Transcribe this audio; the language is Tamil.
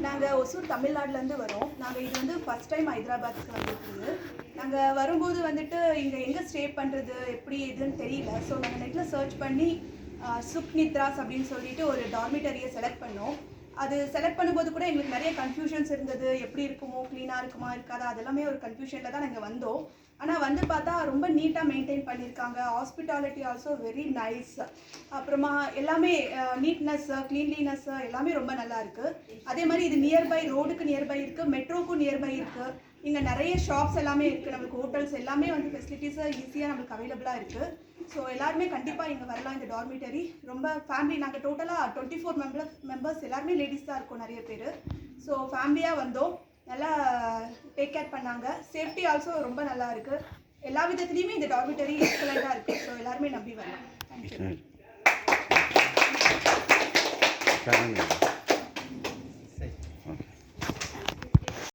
நாங்கள் ஒசூர் தமிழ்நாட்டிலேருந்து வரோம். நாங்கள் இது வந்து ஃபஸ்ட் டைம் ஹைதராபாத்துக்கு வந்துருக்குது. நாங்கள் வரும்போது வந்துட்டு இங்கே எங்கே ஸ்டே பண்ணுறது எப்படி எதுன்னு தெரியல. ஸோ நாங்கள் நெட்டில் சர்ச் பண்ணி சுக்னித்ராஸ் அப்படின்னு சொல்லிட்டு ஒரு டார்மிட்டரியை செலக்ட் பண்ணோம். அது செலக்ட் பண்ணும்போது கூட எங்களுக்கு நிறைய கன்ஃபியூஷன்ஸ் இருந்தது. எப்படி இருக்குமோ, க்ளீனாக இருக்குமா இருக்காதா, அதெல்லாமே ஒரு கன்ஃபியூஷனில் தான் நாங்கள் வந்தோம். ஆனால் வந்து பார்த்தா ரொம்ப நீட்டாக மெயின்டைன் பண்ணியிருக்காங்க. Hospitality also very nice. அப்புறமா எல்லாமே நீட்னஸ், க்ளீன்லினஸ் எல்லாமே ரொம்ப நல்லா இருக்குது. அதே மாதிரி இது நியர்பை, ரோடுக்கு நியர்பை இருக்குது, மெட்ரோக்கும் நியர்பை இருக்குது. இங்கே நிறைய ஷாப்ஸ் எல்லாமே இருக்குது. நம்மளுக்கு ஹோட்டல்ஸ் எல்லாமே வந்து ஃபெசிலிட்டிஸு ஈஸியாக நம்மளுக்கு அவைலபிளாக இருக்குது. ஸோ எல்லாருமே கண்டிப்பாக இங்கே வரலாம். இந்த டார்மிட்டரி ரொம்ப ஃபேமிலி, நாங்கள் டோட்டலாக 24 மெம்பர்ஸ் எல்லாருமே லேடிஸ் தான் இருக்கோம் நிறைய பேர். ஸோ ஃபேமிலியாக வந்தோம். நல்லா டேக் கேர் பண்ணாங்க. சேஃப்டி ஆல்சோ ரொம்ப நல்லா இருக்குது. எல்லா விதத்துலேயுமே இந்த டார்மிட்டரி எக்ஸலண்ட்டாக இருக்குது. ஸோ எல்லாருமே நம்பி வரலாம். தேங்க்யூ.